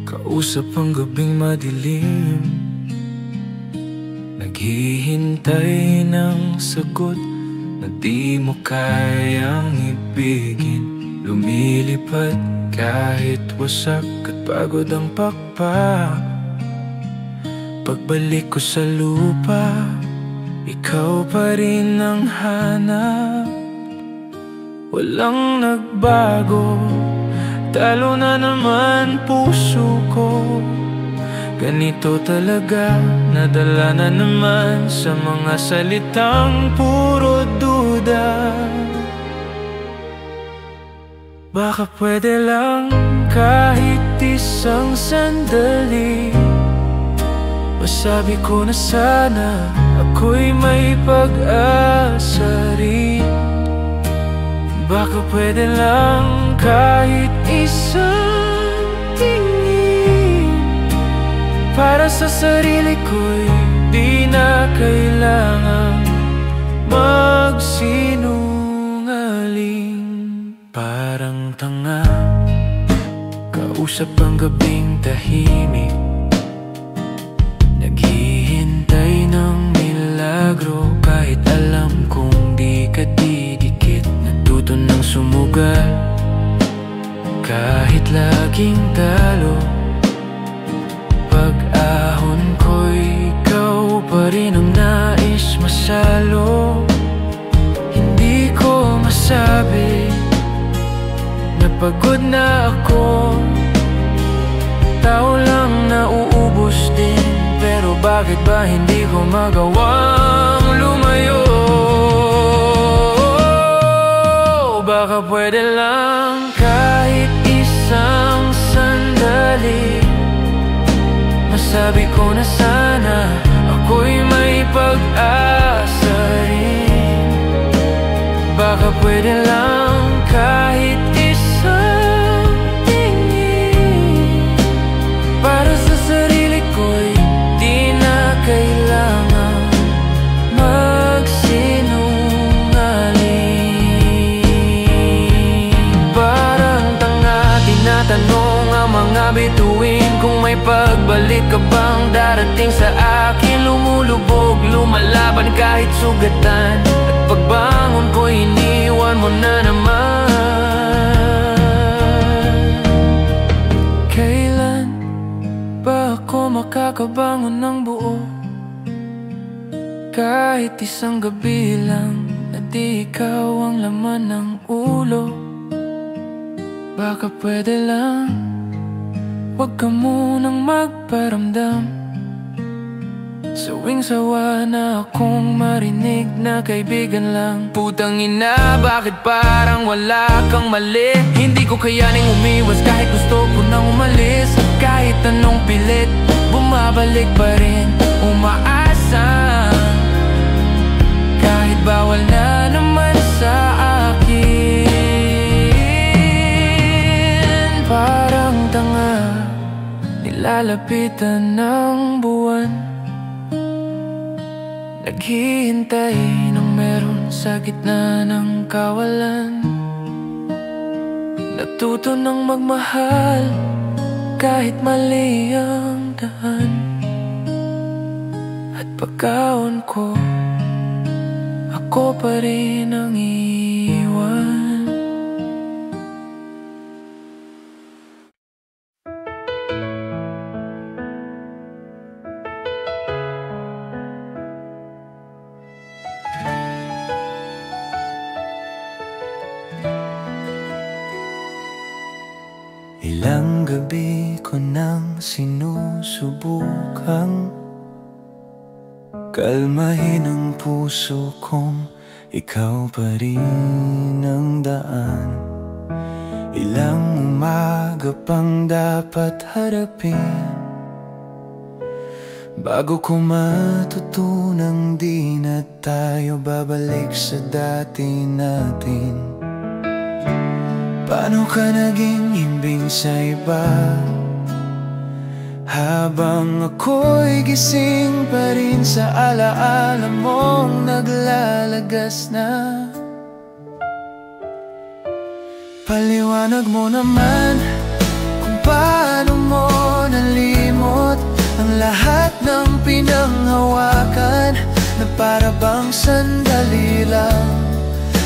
Kausap ang gabing madilim, naghihintay ng sagot na di mo kayang ibigin. Lumilipad kahit wasak at pagod ang pakpak. Pagbalik ko sa lupa, ikaw pa rin ang hanap. Walang nagbago, talo na naman puso ko. Ganito talaga, nadala na naman sa mga salitang puro duda. Baka pwede lang kahit isang sandali, masabi ko na sana ako'y may pag-asa rin. Baka pwede lang kahit isang tingin, para sa sarili ko'y di na kailangang magsinungaling. Parang tanga, kausap ang gabing tahimik, naghihintay ng milagro. Kahit alam kong di ka didikit, natuto ng sumugal kahit laging talo. Pag-ahon ko'y ikaw pa rin ang nais masalo. Hindi ko masabi na pagod na ako, tao lang nauubos din. Pero bakit ba hindi ko magawang lumayo? Baka pwede lang kahit isang sandali, masabi ko na sana ako'y may pag-asa rin. Baka pwede lang kahit isang tingin, para sa sarili ko'y di na kailangan magsinungaling. Parang tanga, tinatanong ang mga bituin kung may pagbalik ka bang darating sa akin. Lumulubog, lumalaban kahit sugatan, at pagbangon ko iniwan mo na naman. Kailan ba ako makakabangon ng buo? Kahit isang gabi lang na di ikaw ang laman ng ulo. Baka pwede lang huwag ka munang magparamdam. Sawing sawa na akong marinig na kaibigan lang. Putang ina, bakit parang wala kang mali? Hindi ko kayaning umiwas kahit gusto ko nang umalis. Kahit anong pilit, bumabalik pa rin, umaasa. Kahit bawal na naman sa akin. Parang tanga, nilalapitan ng buwan, naghihintay ng meron sa gitna ng kawalan. Natuto ng magmahal kahit mali ang daan, at pagkaon ko, ako pa rin ang iwan. Ilang gabi ko nang sinusubukang kalmahin ang puso kong ikaw pa rin ang daan. Ilang umaga pang dapat harapin bago ko matutunang di na tayo babalik sa dati natin. Paano ka naging himbing sa iba, habang ako'y gising pa rin sa alaala mong naglalagas na? Paliwanag mo naman kung bang sandali lang,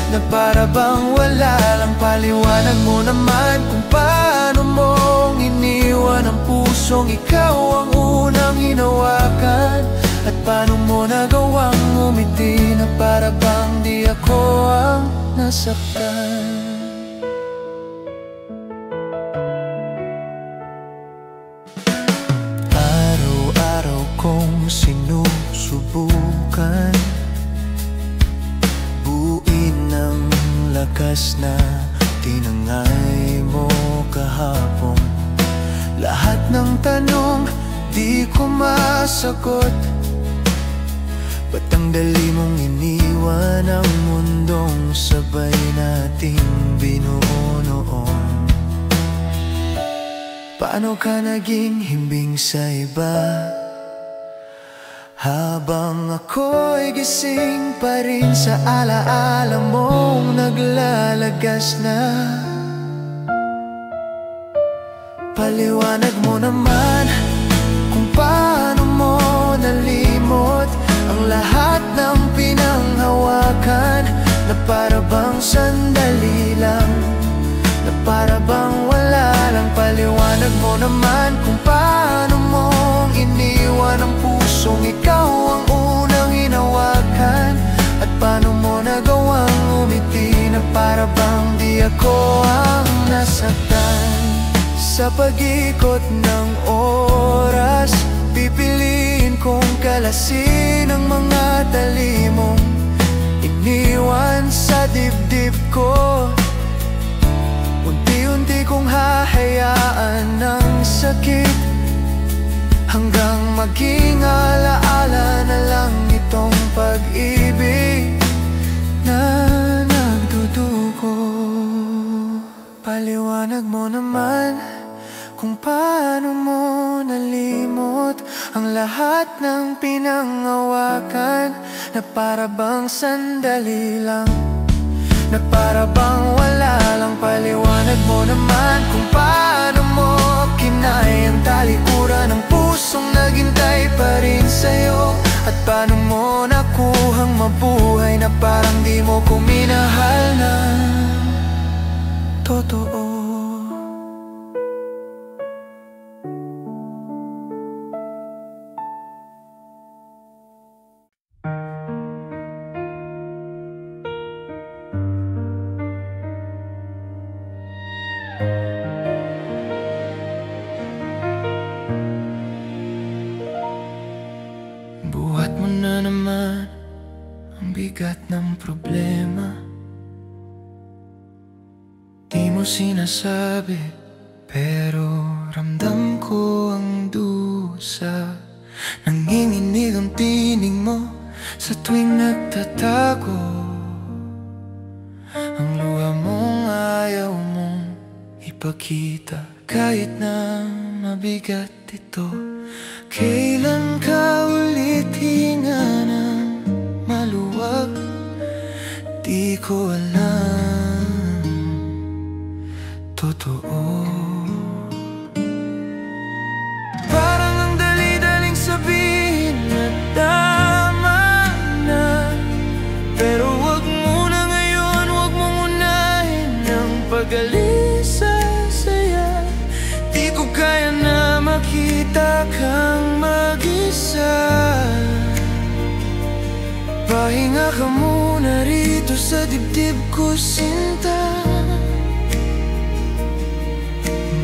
na para bang wala lang. Paliwanag mo naman kung paano mong iniwan ang pusong ikaw ang unang hinawakan. At paano mo nagawang umiti na para bang di ako ang nasaktan. Araw-araw kong sinusubukan buuin ng lakas na tinangay mo kahapon. Lahat ng tanong di ko masagot. Ba't ang dali mong iniwan ang mundong sabay nating binuo noon? Paano ka naging himbing sa iba, habang ako'y gising pa rin sa alaala mong naglalagas na? Paliwanag mo naman kung paano mo nalimot ang lahat ng pinanghawakan, na para bang sandali lang, na para bang wala lang. Paliwanag mo naman kung paano mong iniwan ang pusong ikaw ang unang hinawakan. At paano mo nagawang umiti na para bang di ako ang nasaktan. Sa pag-ikot ng oras, pipiliin kong kalasin ang mga talimong iniwan sa dibdib ko. Unti-unti kong hahayaan ng sakit, hanggang maging alaala na lang itong pag-ibig na nagdudugo. Paliwanag mo naman kung paano mo nalimot ang lahat ng pinangawakan, na para bang sandali lang, na para bang wala lang. Paliwanag mo naman kung paano mo kinayang talikuran ng pusong naghintay pa rin sa'yo. At paano mo nakuhang mabuhay na parang di mo ko minahal na totoo. Buhat mo na naman ang bigat ng problema. Di mo sinasabi, pero ramdam ko ang dusa. Nanginginig ang tinig mo sa tuwing nagtatago. Ang luha mong ayaw mong ipakita, kahit na mabigat ito. Kailan ka ulit hinga ng maluwag? Di ko alam, totoo. Parang ang dali-daling sabihin na tama na, pero wag muna ngayon, wag mong unahin ang pag-alis sa saya. Di ko kaya na makita kang mag-isa. Pahinga ka muna rito sa dibdib ko, sinta.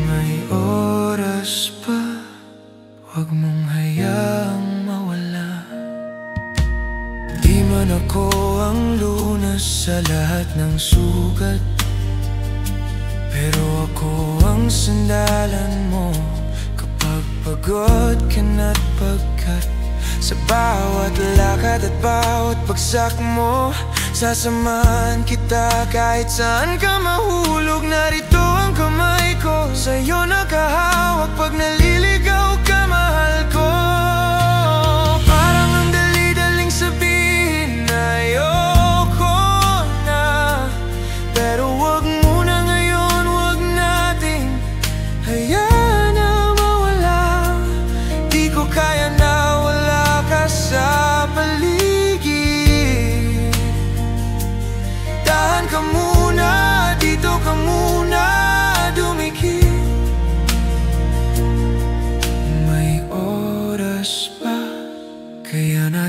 May oras pa, wag mong hayaang mawala. Di man ako ang lunas sa lahat ng sugat, pero ako ang sandalan mo kapag pagod ka na't pagkat. Sa bawat lakad at bawat bagsak mo, sasamahan kita kahit saan ka mahulog. Narito ang kamay ko, sa'yo nakahawak pag naliligaw ka, mahal ko. Parang ang dali-daling sabihin na ayoko na, pero wag muna ngayon, wag nating hayaan na mawala. Di ko kaya na wala ka sa paligid.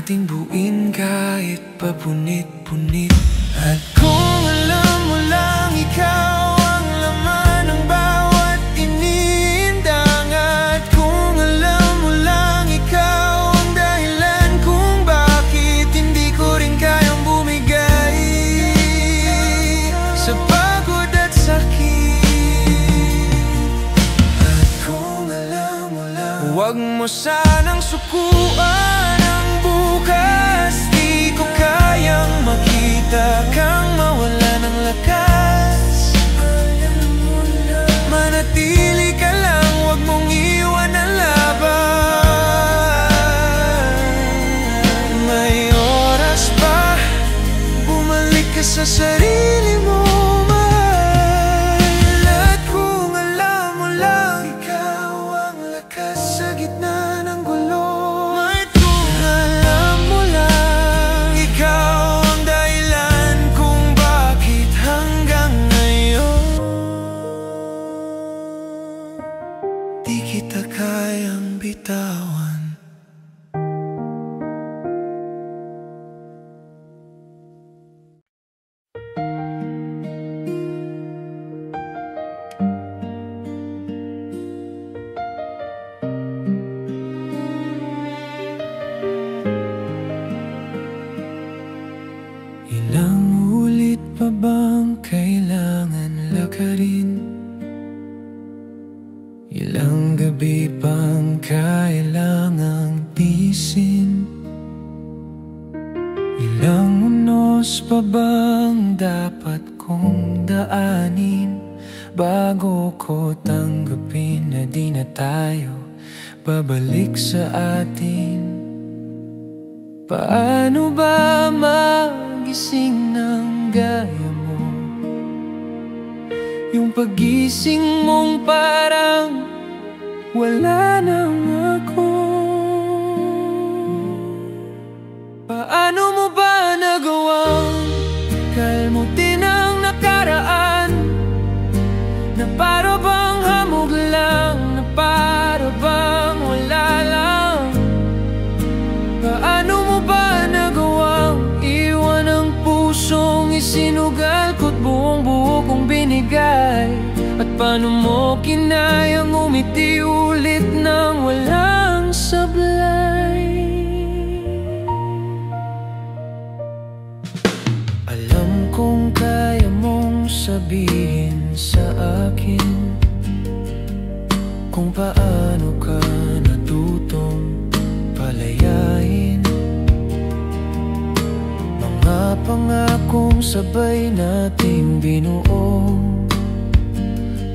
nating buuin kahit papunit-punit. At kung alam mo lang ikaw ang laman ng bawat iniindang, at kung alam mo lang ikaw ang dahilan kung bakit hindi ko rin kayang bumigay sa pagod at sakit. At kung alam mo lang, huwag mo sanang sukuan ang bukas. Di ko kayang makita kang mawala ng lakas. Manatili ka lang, huwag mong iwan ang laban. May oras pa, bumalik ka sa sarili mo, mahal. At kung alam mo lang, ikaw ang lakas sa gitna ng gulo. At kung alam mo lang, ikaw ang dahilan kung bakit hanggang ngayon di kita kayang bitawan. Ilang ulit pa bang kailangan lakarin? Ilang gabi pang kailangang tiisin? Ilang unos pa bang dapat kong daanin bago ko tanggapin na di na tayo babalik sa atin? Paano ba magising ng gaya mo? Yung pagising mong parang wala nang ako. Paano mo ba nagawang kalmutin ang nakaraan? Na para bang hamog lang, na para bang wala lang. Paano mo ba nagawang iwan ang pusong isinugal ko't buong buo kong binigay? At paano mo kinayang umiti ulit nang walang sablay? Alam kong kaya mong sabihin sa akin kung paano ka natutong palayain mga pangakong sabay nating binuo.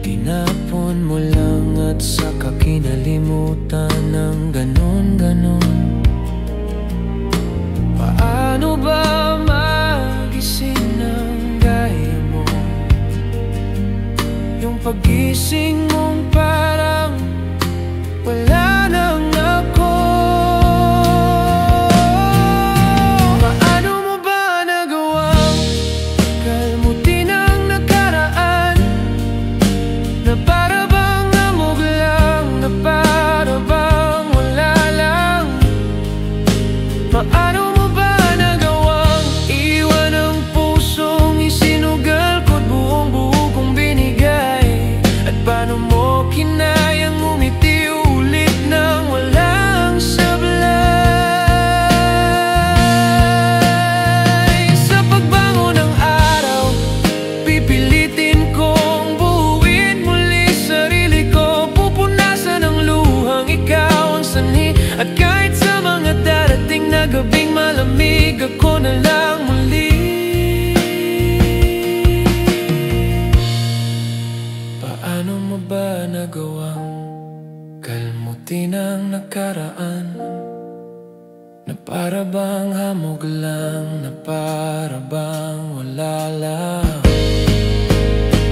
Tinapon mo lang at saka kinalimutan ng ganon-ganon. Paano ba magising ng gaya mo? Yung pagising mong parang wala nang ako. Paano mo ba nagawang kalmutin ang nakaraan? Na para bang hamog lang, na para bang wala lang. Paano mo ba nagawang iwan ang pusong isinugal ko't buong buo kong binigay? At paano mo kinayang umiti ulit nang walang sablay? Sa pagbangon ng araw, pipilitin kong buuin muli sarili ko. Pupunasan ng luhang ikaw ang sanhi. At kahit sa mga darating na gabing malamig, ako na lang muli. Paano mo ba nagawang kalmutin ang nakaraan? Na para bang hamog lang, na para bang wala lang.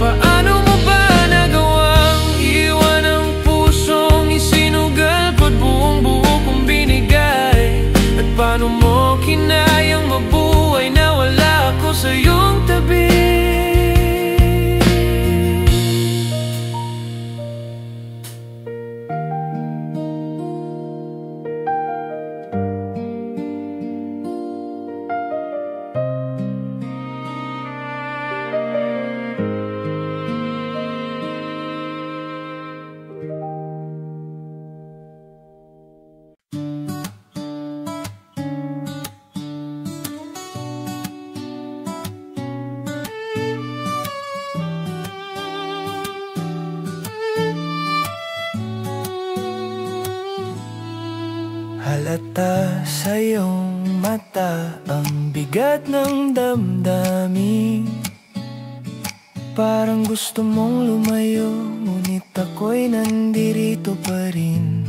Paano mo ba nagawang iwan ang pusong isinugal ko't buong buo kong binigay? At paano mo kinayang mabuhay na wala ako sa iyong tabi? Halata sa iyong mata ang bigat ng damdamin. Parang gusto mong lumayo, ngunit ako'y nandirito pa rin.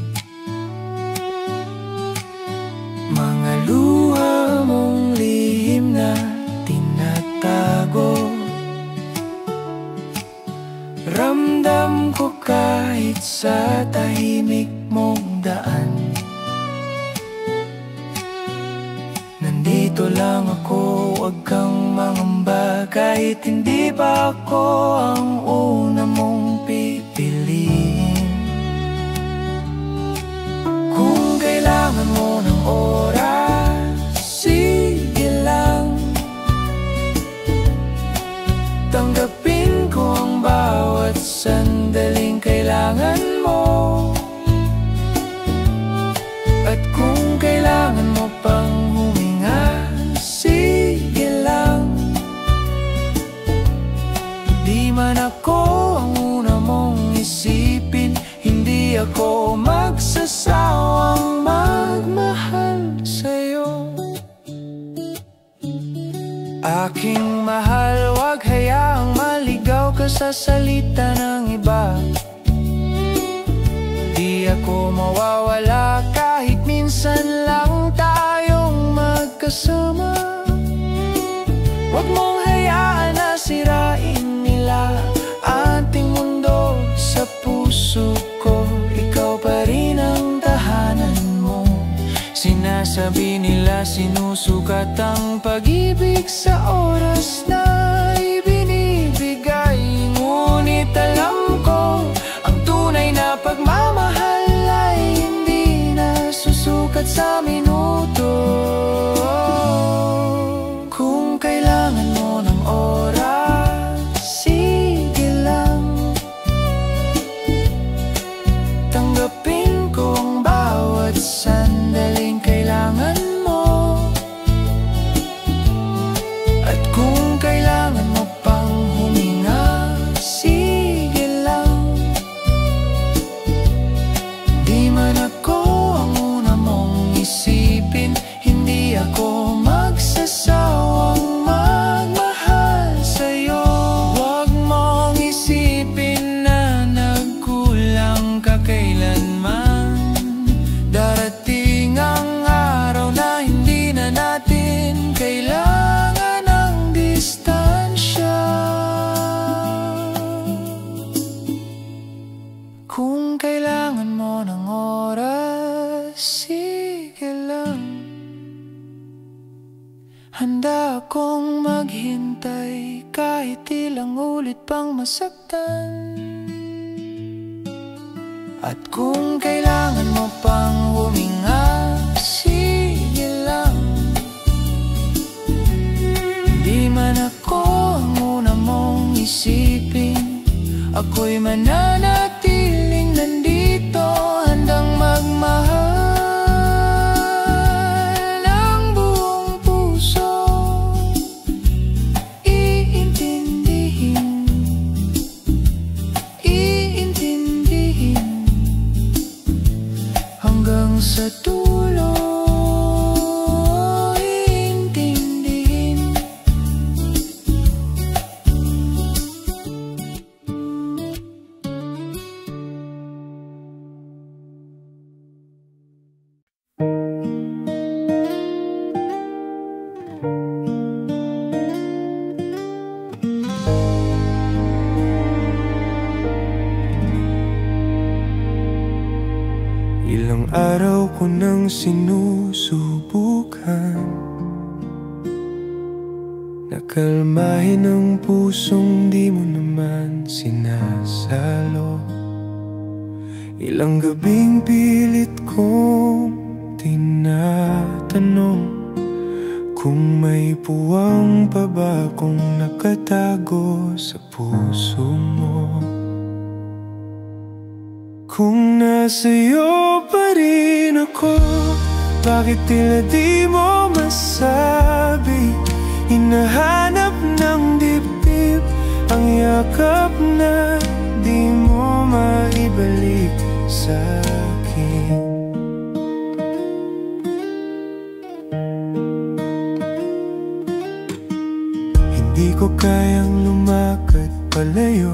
Mga luha mong lihim na tinatago, ramdam ko kahit sa tahimik mong daan. Nandito lang ako, huwag kang mangamba, kahit hindi pa ako ang una mong pipiliin. Kung kailangan mo ng oras, sige lang. Tanggapin ko ang bawat sandaling kailangan mo. At kung kailangan mo pang huminga, sige lang. Di man ako ang una mong isipin, hindi ako magsasawang magmahal sa'yo. Aking mahal, wag hayaang maligaw ka sa salita ng iba. Di ako mawawala kahit minsan lang tayong magkasama. Wag mong hayaan na sirain nila ating mundo. Sa puso ko, ikaw pa rin ang tahanan mo. Sinasabi nila sinusukat ang pag-ibig sa oras na ibinibigay. Ngunit alam ko, ang tunay na pagmamahal ay hindi nasusukat sa minuto. Kung kailangan mo ng oras, sige lang. Tanggapin ko ang bawat sandaling kailangan mo. At kung kailangan mo pang huminga, sige lang. Di man ako ang una mong isipin, hindi ako magsasawang magmahal sa'yo. Huwag mong isipin na nagkulang ka kailanman. Darating ang araw na hindi na natin kailangan ng distansya. Kung kailangan mo ng oras, sige lang. Handa akong maghintay kahit ilang ulit pang masaktan. At kung kailangan mo pang huminga, sige lang. Di man ako ang una mong isipin, ako'y mananatiling nandito, handang magmahal ng buong puso. Iintindihin hanggang sa dulo. Iintindihin. Ilang araw ko nang sinusubukan nakalmahin ang pusong di mo naman sinasalo. Ilang gabing pilit kong tinatanong kung may puwang pa ba kung nakatago sa puso mo. Kung nasa'yo pa rin ako, bakit tila di mo masabi? Hinahanap ng dibdib ang yakap na di mo maibalik sa'kin. lumalayo.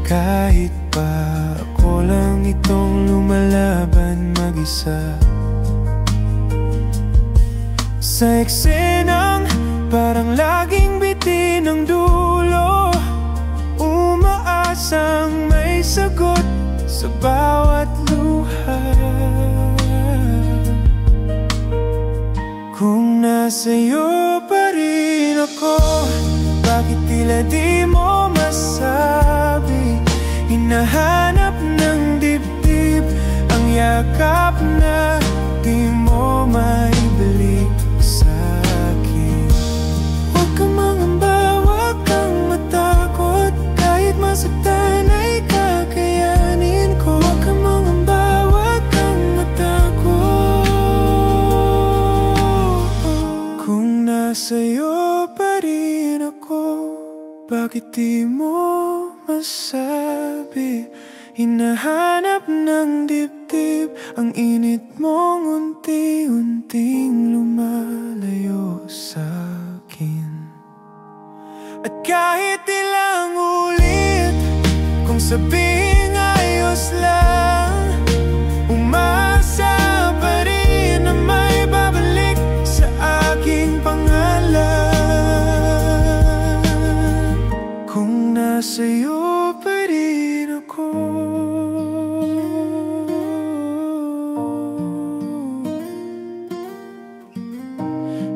Kahit pa ako lang itong lumalaban mag-isa sa eksenang parang laging bitin ang dulo, umaasang may sagot sa bawat luha. Kung nasa'yo pa rin ako, bakit tila di mo masabi? Hinahanap ng dibdib ang yakap na di mo maibalik sa'kin. Huwag kang mangamba, huwag kang matakot, kahit masaktan ay kakayanin ko. Huwag kang mangamba, huwag kang matakot. Kung nasa'yo pa rin ako, bakit di mo masabi? Hinahanap ng dibdib ang init mong unti-unting lumalayo sa'kin. At kahit ilang ulit kung sabihing ayos lang, umasa pa rin na may babalik sa aking pangalan. Kung nasa'yo pa rin ako,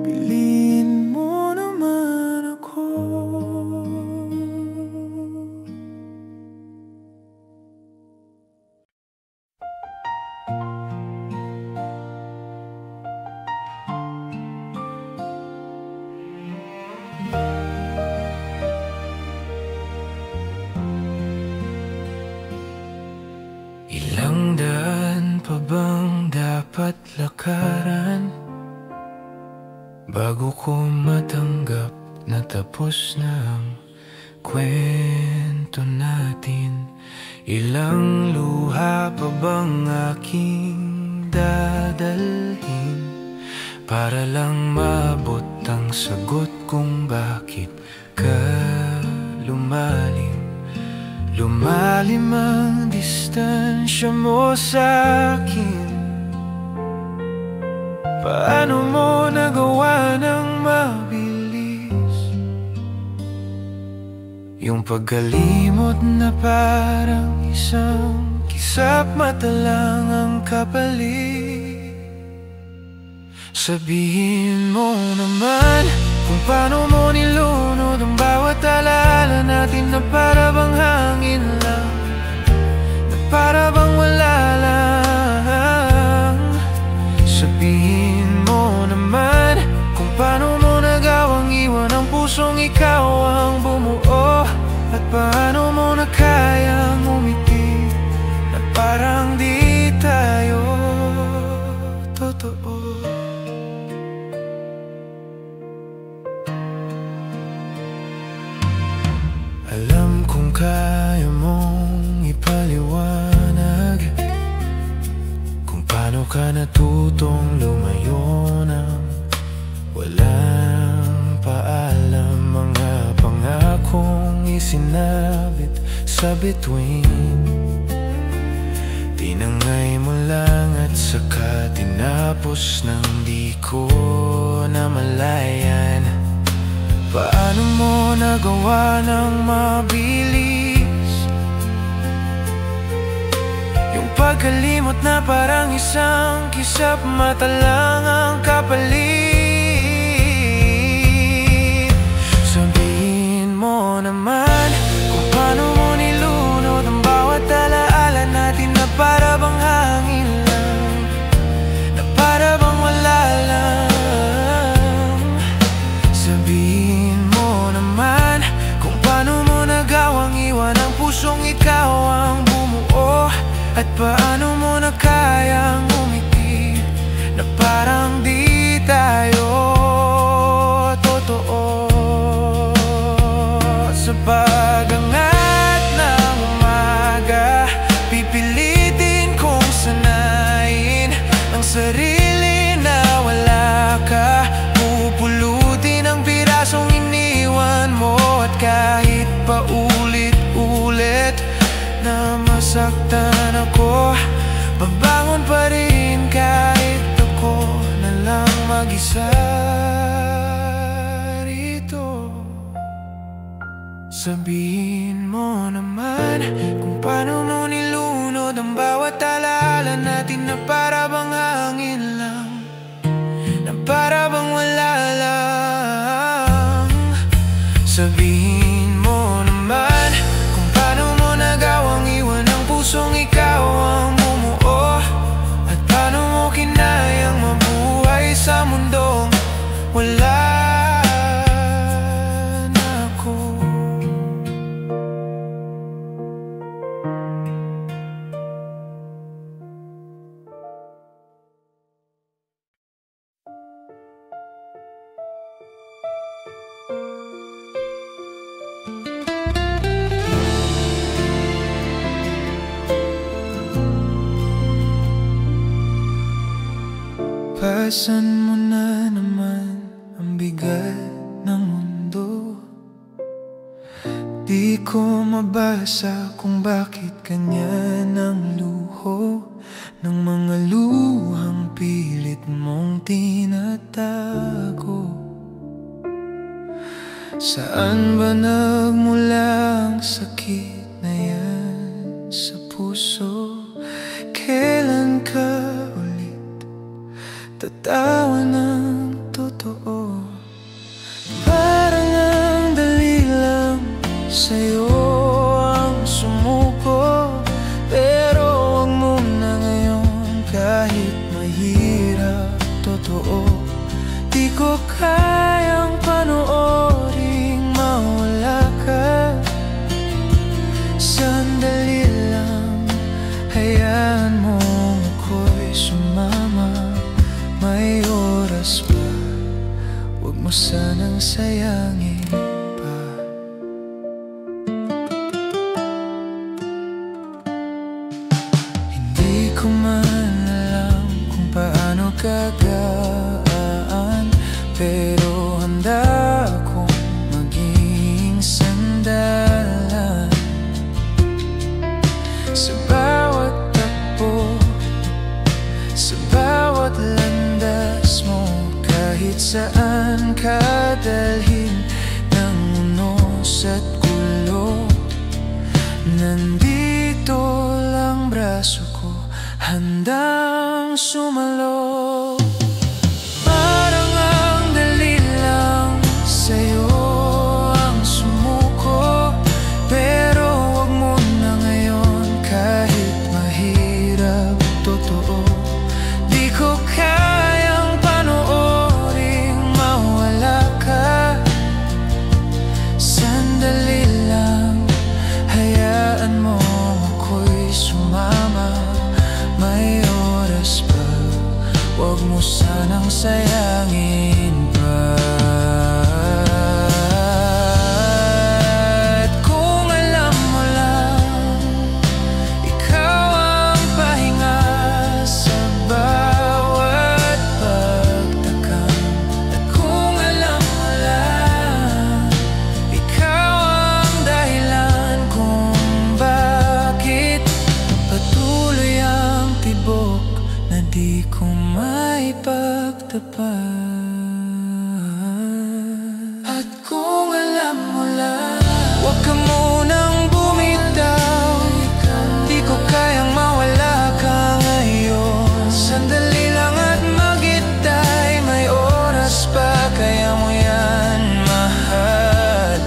piliin mo naman ako. Ilang daan pa bang dapat lakaran bago ko matanggap na tapos na ang kwento natin? Ilang luha pa bang aking dadalhin para lang maabot ang sagot kung bakit ka lumalim? Lumalim ang distansya mo sa'kin. Paano mo nagawa ng mabilis yung pagkalimot na parang isang kisap mata lang ang kapalit? Sabihin mo naman kung paano mo nilunod ang bawat alaala natin na para bang hangin lang, na para bang wala lang. Sabihin mo naman kung paano mo nagawang iwan ang pusong ikaw ang bumuo, at paano mo na kayang umiti na parang di tayo totoo. Alam kong kaya mong ipaliwanag kung paano ka natutong lumayo nang walang paalam. Mga pangakong isinabit sa bituin, tinangay mo lang at saka tinapos nang di ko namalayan. Paano mo nagawa ng mabilis yung pagkalimot na parang isang kisap mata lang ang kapalit? Sabihin mo naman kung paano mo nilunod ang bawat alaala natin na para bang hangin lang, na para bang wala lang. Sabihin mo naman kung paano mo nagawang iwan ang pusong ikaw ang bumuo, at paano mo na kayang umiti na parang di tayo totoo. Sa masaktan ako, babangon pa rin kahit ako na lang mag-isa rito. Sabihin mo naman kung paano mo nilunod ang bawat alaala natin na para bang hangin lang, na para bang wala lang. Sabihin mo naman kung paano mo nagawang iwan ang pusong ikaw ang bumuo, at paano mo kinayang mabuhay sa mundong wala na ako. Pasan mo na naman ang bigat ng mundo. Di ko mabasa kung bakit ganyan ang luho ng mga luhang pilit mong tinatago. Saan ba nagmula ang sakit na yan sa puso? Kailan ka tatawa ng totoo? Parang ang dali lang sa'yo ang sumuko, pero wag mo na ngayon kahit mahirap. Totoo, di ko kayang panooring mawala ka. Sandali lang, hayaan mo ako'y sumama. May oras pa, huwag mo sanang sayangin pa. Hindi ko man alam kung paano gagaan, pero handa akong maging sandalan sa bawat takbo, sa bawat landas mo. Kahit saan ka dalhin ng unos at gulo, nandito lang braso ko, handang sumalo. Parang ang dali lang sa'yo ang sumuko, pero wag mo na ngayon kahit mahirap. Totoo, di ko kayang panooring mawala ka. Sandali lang, hayaan mo ako'y sumama. May oras pa, wag mo sanang sayangin pa. At kung alam mo lang, ikaw ang pahinga sa bawat pagtakam. At kung alam mo lang, ikaw ang dahilan kung bakit patuloy ang tibok na di ko maipagtapat. At kung alam mo lang, huwag ka munang bumitaw. Di ko kayang mawala ka ngayon. Sandali lang at maghintay, may oras pa, kaya mo yan, mahal.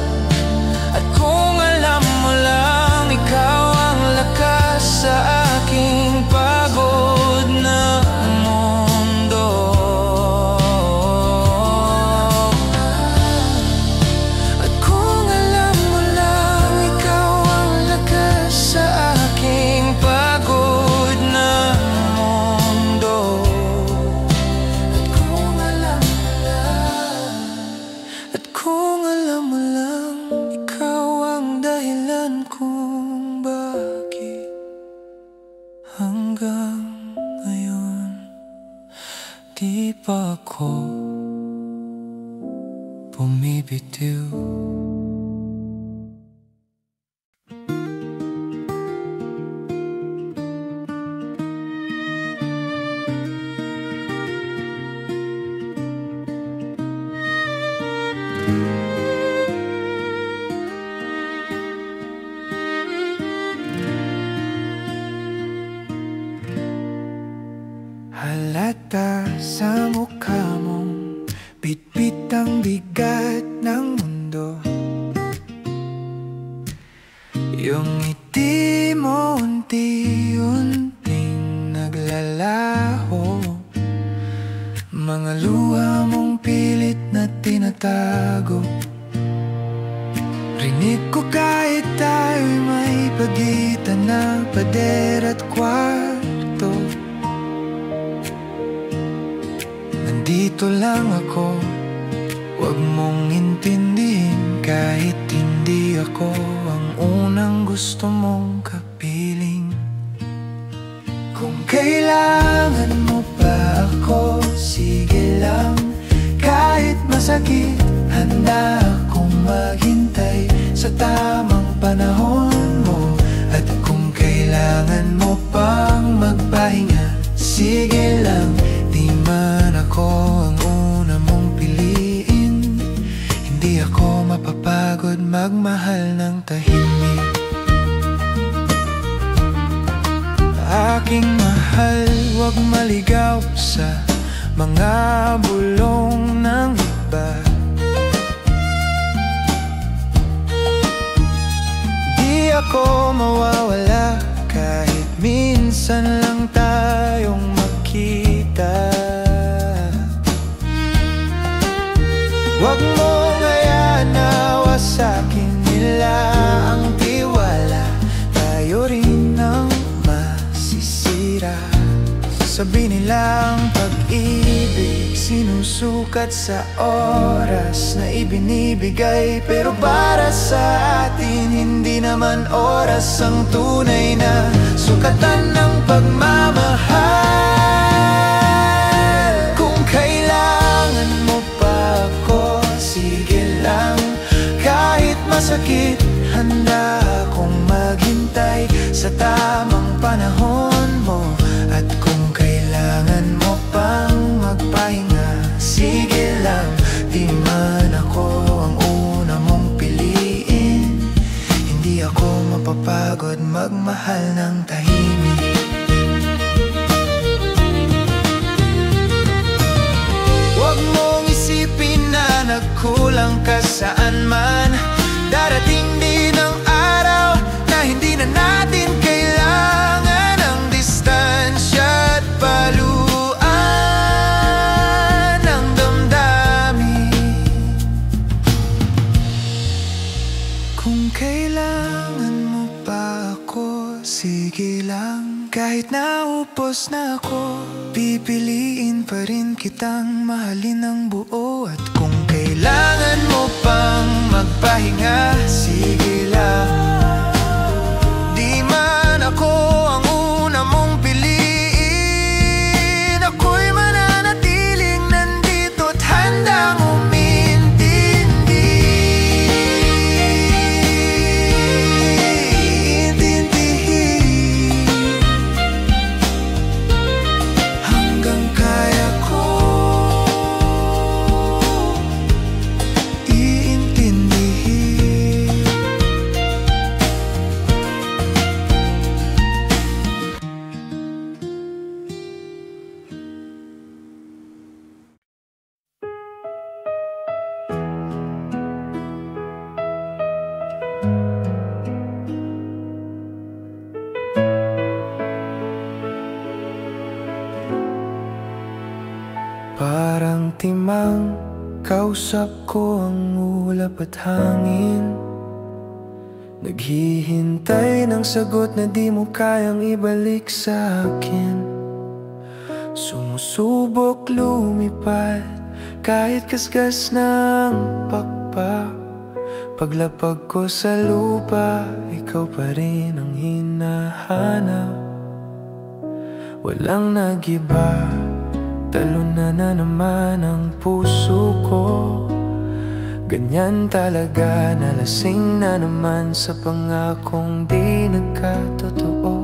At kung alam mo lang, ikaw ang lakas sa aking pagod na mundo. At kung alam mo lang, ikaw ang lakas sa aking pagod na mundo. At kung alam mo lang, at kung alam mo lang, ikaw ang dahilan kung bakit hanggang ngayon di pa ako bumibitiw. halata sa mukha mong bitbit ang bigat ng mundo. Yung ngiti mo unti-unting naglalaho, mga luha mong pilit na tinatago. Rinig ko kahit tayo'y may pagitan na pader at kwarto. Nandito lang ako, huwag mong intindihin kahit hindi ako ang unang gusto mong kapiling. Kung kailangan mo pa ako, sige lang. Kahit masakit, handa akong maghintay sa tamang panahon mo. At kung kailangan mo pang magpahinga, sige lang. Di man ako ang una mong piliin, hindi ako mapapagod magmahal ng tahimik. Aking mahal, huwag maligaw sa mga bulong ng iba. Di ako mawawala kahit minsan lang tayong makita. Huwag mong hayaan na wasakin nila ang tiwala. Tayo rin ang masisira. Sabi nilang pag-ibig sinusukat sa oras na ibinibigay, pero para sa atin hindi naman oras ang tunay na sukatan ng pagmamahal. Kung kailangan mo pa ako, sige lang. Kahit masakit, handa akong maghintay sa tamang panahon mo. At kung kailangan mo pang magpahinga, sige lang. Di man ako ang una mong piliin, hindi ako mapapagod magmahal ng tahimik. Huwag mong isipin na nagkulang ka saan man. Darating din ang araw na hindi na natin kailangan ang distansya at paluan ng damdamin. Kung kailangan mo pa ako, sige lang. Kahit naupos na ako, pipiliin pa rin kitang mahalin ng buo. At kung kailangan mo pang magpahinga, sige lang. Di man ako ang una mong piliin, ako'y mananatiling nandito at handang hanggang kaya ko iintindihin. Parang timang kausap ko ang ulap at hangin, naghihintay ng sagot na di mo kayang ibalik sa akin. Sumusubok lumipad kahit kasgas ng pakpak. Paglapag ko sa lupa, ikaw pa rin ang hinahanap. Walang nag-iba, talunan na naman ang puso ko. Ganyan talaga, nalasing na naman sa pangakong di nagkatotoo.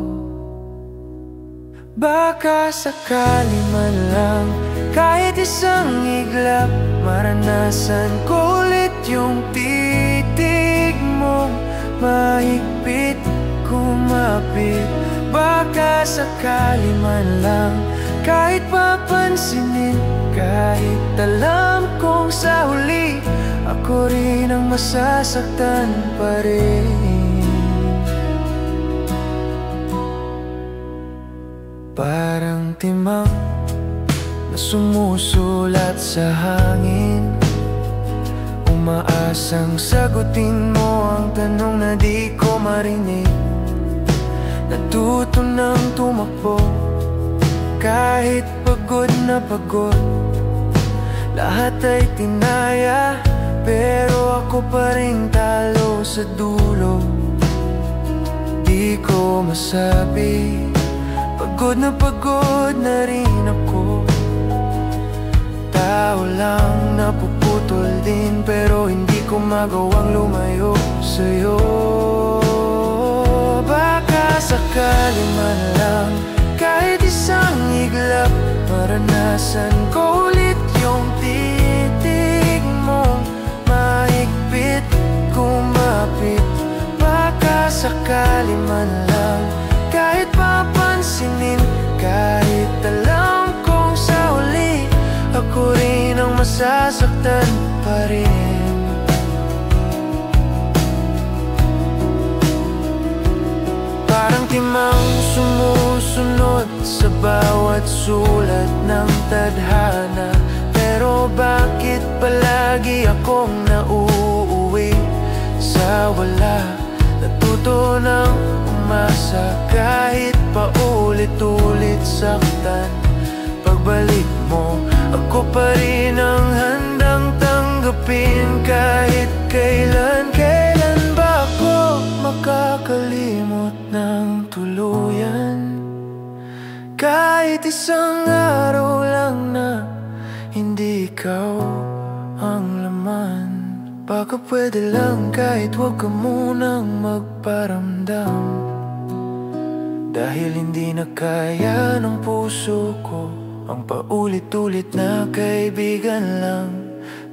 Baka sakali man lang, kahit isang iglap, maranasan ko ulit yung titig mong mahigpit kumapit. Baka sakali man lang, kahit papansinin, kahit alam kong sa huli ako rin ang masasaktan pa rin. Parang timang na sumusulat sa hangin, umaasang sagutin mo ang tanong na di ko marinig. Natuto nang tumakbo kahit pagod na pagod. Lahat ay tinaya, pero ako pa rin talo sa dulo. Di ko masabi, pagod na rin ako. Tao lang, napuputol din, pero hindi ko magawang lumayo sa'yo. Baka sakali man lang, kahit isang iglap, maranasan ko ulit yung titig mong mahigpit, kumapit. Baka sakali man lang, kahit papansinin, kahit alam kong sa huli ako rin ang masasaktan pa rin. Parang timang sumusunod sa bawat sulat ng tadhana, pero bakit palagi akong nauuwi sa wala? Natuto ng umasa kahit paulit-ulit saktan. Pagbalik mo, ako pa rin ang handang tanggapin kahit kailan. Kailan ba ako makakalimot ng tuluyan? Kahit isang araw lang na hindi ikaw ang laman. Baka pwede lang kahit huwag ka munang magparamdam, dahil hindi na kaya ng puso ko ang paulit-ulit na kaibigan lang.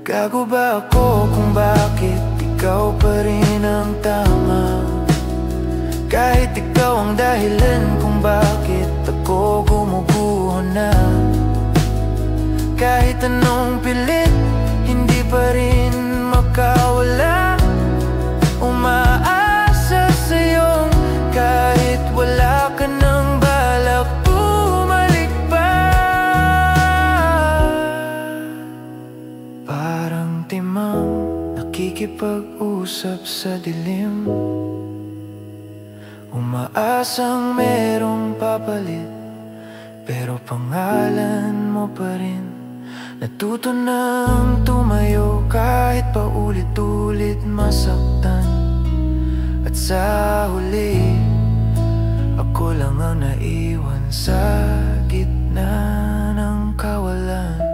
Gago ba ako kung bakit ikaw pa rin ang tama? Kahit ikaw ang dahilan kung bakit ako gumuguho na. Kahit anong pilit, hindi pa rin makawala. Umaasa sa'yong kahit wala ka nang balak bumalik pa. Parang timang nakikipag-usap sa dilim, umaasang merong papalit, pero pangalan mo pa rin. Natuto nang tumayo kahit paulit-ulit masaktan. At sa huli, ako lang ang naiwan sa gitna ng kawalan.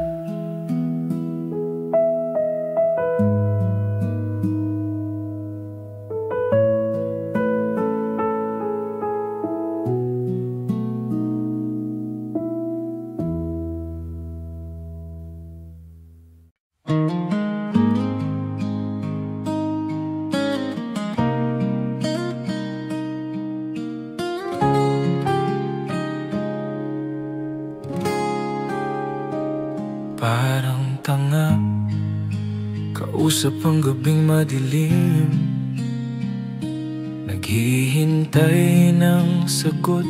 Parang tanga, kausap ang gabing madilim, naghihintay ng sagot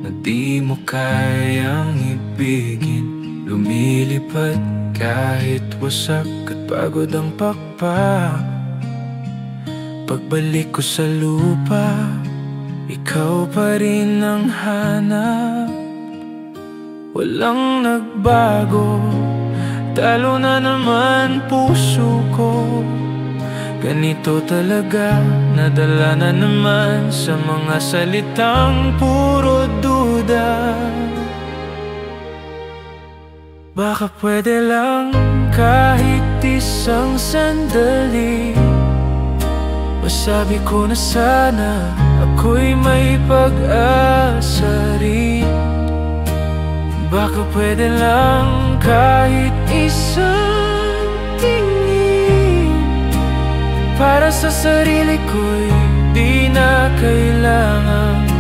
na di mo kayang ibigin. Lumilipad kahit wasak at pagod ang pakpak. Pagbalik ko sa lupa, ikaw pa rin ang hanap. Walang nagbago, talo na naman puso ko. Ganito talaga, nadala na naman sa mga salitang puro duda. Baka pwede lang kahit isang sandali, masabi ko na sana ako'y may pag-asa rin. Baka pwede lang kahit isang tingin, para sa sarili ko'y di na kailangang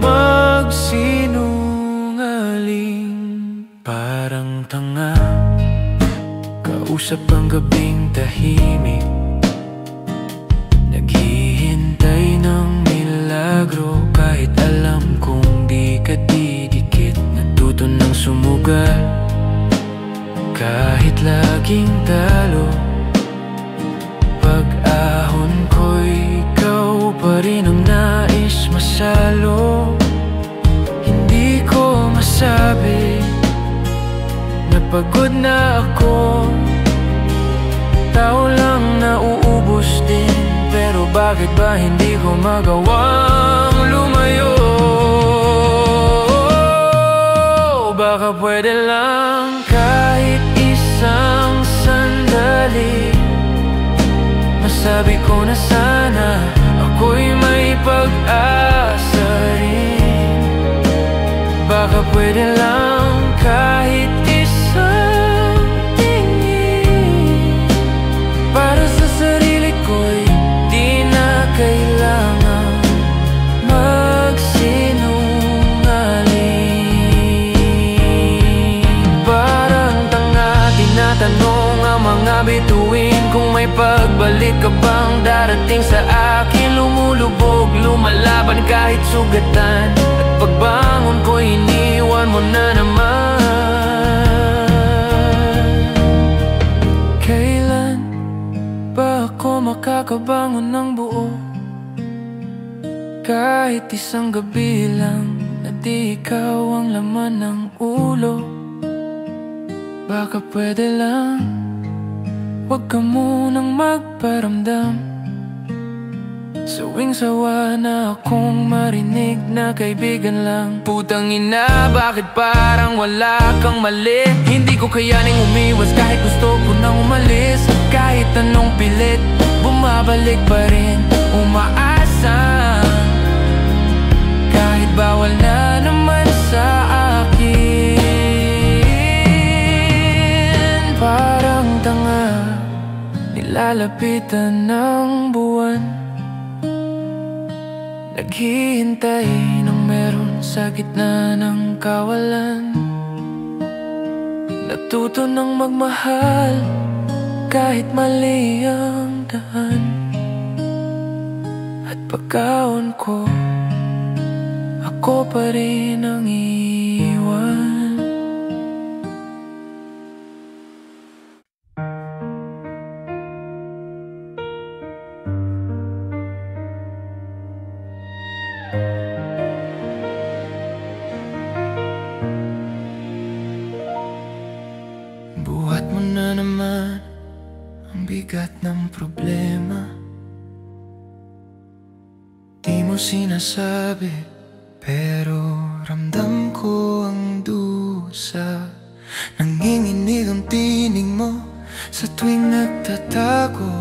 magsinungaling. tanga, kausap ang gabing tahimik, naghihintay ng milagro. Kahit alam kong di ka didikit, natuto ng sumugal kahit laging talo. Pag-ahon ko'y ikaw pa rin ang nais masalo. Hindi ko masabi na pagod na ako, tao lang nauubos din. Pero bakit ba hindi ko magawang lumayo? Baka pwede lang kahit isang sandali, masabi ko na sana ako'y may pag-asa rin. Baka pwede lang kahit isang tingin, para sa sarili ko'y di na kailangan magsinungaling. Parang tanga, tinatanong ang mga bituin kung may pagbalik ka bang darating sa akin. Lumulubog, lumalaban kahit sugatan, at pagbangon ko iniwan mo na naman. Kailan ba ako makakabangon ng buo? Kahit isang gabi lang na di ikaw ang laman ng ulo. Baka pwede lang huwag ka munang magparamdam. Sawing sawa na akong marinig na kaibigan lang. Putang ina, bakit parang wala kang mali? Hindi ko kayaning umiwas kahit gusto ko nang umalis. Kahit anong pilit, bumabalik pa rin, umaasa. Kahit bawal na naman sa akin. Parang tanga, nilalapitan ng buwan, naghihintay ng meron sa gitna ng kawalan. Natuto ng magmahal kahit mali ang daan, at pagkaon ko, ako pa rin ang iwan. Buhat mo na naman ang bigat ng problema. Di mo sinasabi, pero ramdam ko ang dusa. Nanginginig ang tinig mo sa tuwing nagtatago.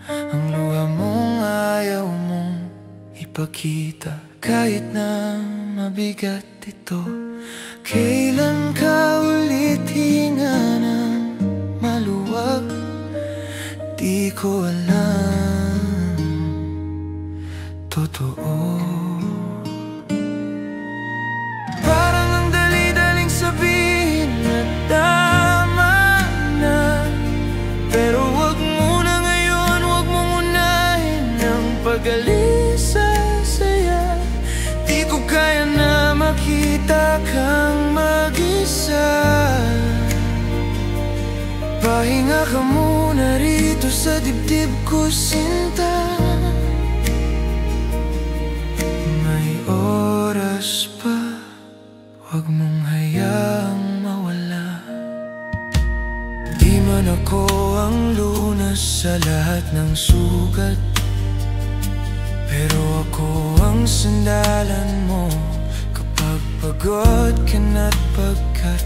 Ang luha mong ayaw mong ipakita, kahit na mabigat ito. Kailan ka ulit hinga ng maluwag? Di ko alam. Totoo, parang ang dali-daling sabihin na tama na. Pero wag muna ngayon, wag mong unahin ang pag-alis sa saya. Di ko kaya na makita kang mag-isa. Pahinga ka muna rito sa dibdib ko, sinta. Huwag mong hayaang mawala. Di man ako ang lunas sa lahat ng sugat, pero ako ang sandalan mo kapag pagod ka na't pagkat.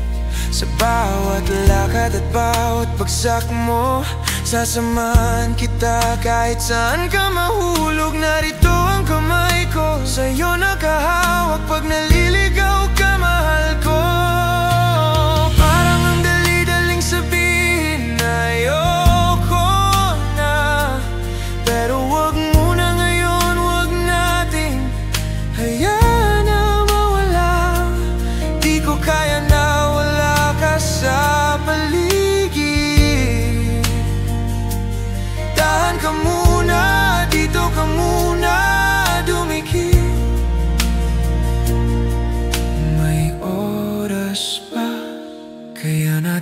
Sa bawat lakad at bawat bagsak mo, sasamahan kita kahit saan ka mahulog. Narito ang kamay ko, sa'yo nakahawak pag naliligaw ka, mahal ko. Parang ang dali-daling sabihin na ayoko na, pero wag muna ngayon, wag nating hayaan na mawala. Di ko kaya na wala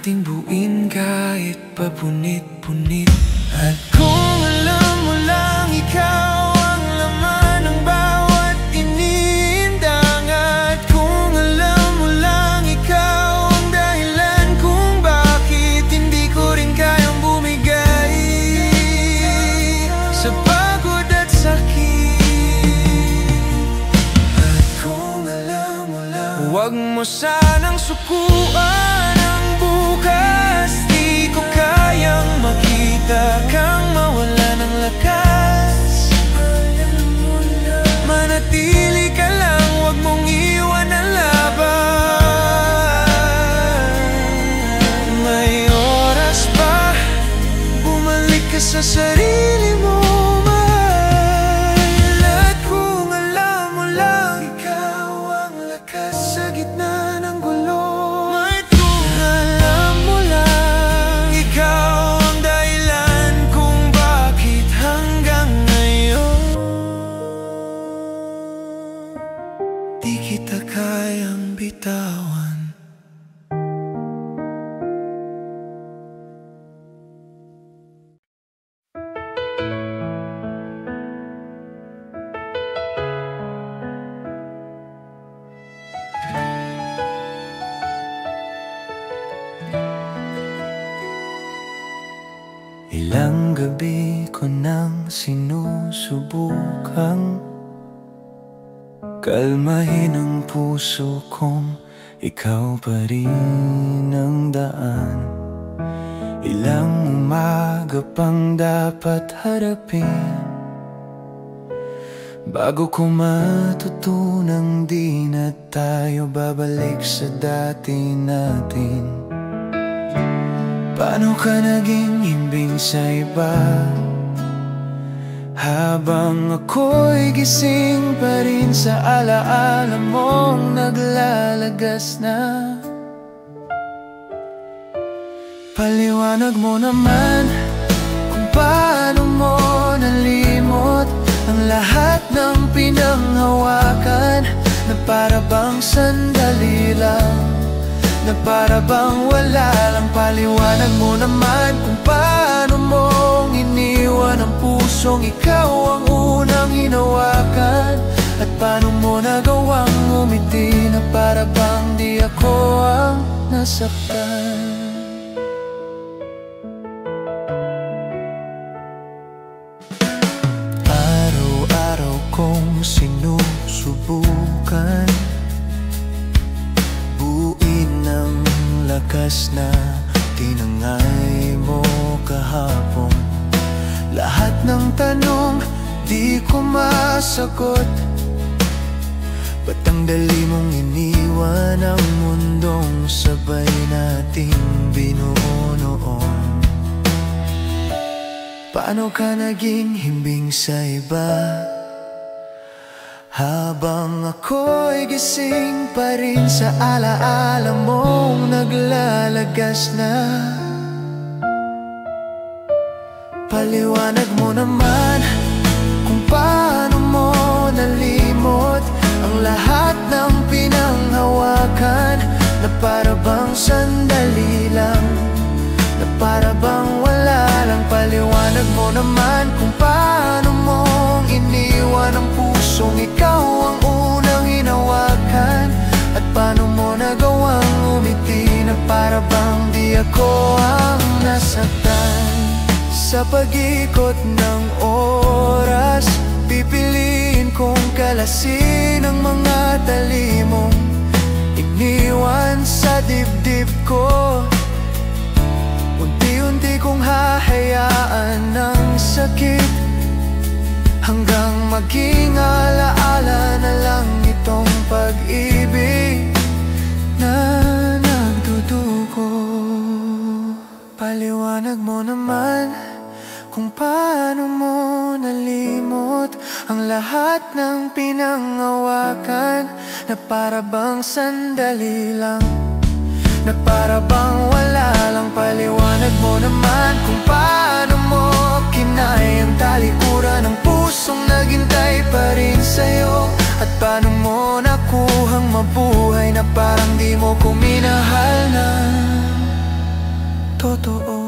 nating buuin kahit papunit-punit. At kung alam mo lang ikaw ang laman ng bawat iniindang, at kung alam mo lang ikaw ang dahilan kung bakit hindi ko rin kayang bumigay sa pagod at sakit. At kung alam mo lang, huwag mo sanang sukuan ang bukas. Di ko kayang makita kang mawala ng lakas. Manatili ka lang, huwag mong iwan ang laban. May oras pa, bumalik ka sa sarili mo, mahal. At kung alam mo lang, ikaw ang lakas sa gitna ng gulo. At kung alam mo lang, ikaw ang dahilan kung bakit hanggang ngayon di kita kayang bitawan. Ilang gabi ko nang sinusubukang kalmahin ang puso kong ikaw pa rin ang daan. Ilang umaga pang dapat harapin bago ko matutunang di na tayo babalik sa dati natin. Paano ka naging himbing sa iba habang ako'y gising pa rin sa alaala mong naglalagas na? Paliwanag mo naman kung paano mo nalimot ang lahat ng pinanghawakan na para bang sandali lang, na para bang wala lang. Paliwanag mo naman kung paano mong iniwan ang pusong ikaw ang unang hinawakan, at paano mo nagawang umiti na para bang di ako ang nasaktan. Araw-araw kong sinusubukan ng lakas na tinangay mo kahapon. Lahat ng tanong di ko masagot. Ba't ang dali mong iniwan ang mundong sabay nating binuo noon? Paano ka naging himbing sa iba habang ako'y gising pa rin sa alaala mong naglalagas na? Paliwanag mo naman kung paano mo nalimot ang lahat ng pinanghawakan na para bang sandali lang, na para bang wala lang. Paliwanag mo naman kung paano mong iniwan ang pusong ikaw ang unang hinawakan, at paano mo nagawang umiti na para bang di ako ang nasaktan. Sa pag-ikot ng oras, pipiliin kong kalasin ang mga talimong iniwan sa dibdib ko. Unti-unti kong hahayaan ng sakit hanggang maging alaala na lang itong pag-ibig na nagdudugo. Paliwanag mo naman kung paano mo nalimot ang lahat ng pinanghawakan na para bang sandali lang, na para bang wala lang. Paliwanag mo naman kung paano mo kinayang talikuran ng pusong naghintay pa rin sa'yo, at paano mo nakuha 'Paano mo nakuhang mabuhay na parang di mo ko minahal na? Paliwanag mo naman kung paano mo nalimot ang lahat ng pinanghawakan na para bang sandali lang, na para bang wala lang. Paliwanag mo naman kung paano mo kinayang talikuran ng pusong naghintay pa rin sa'yo, at paano mo nakuhang mabuhay na parang di mo ko minahal na? totoo.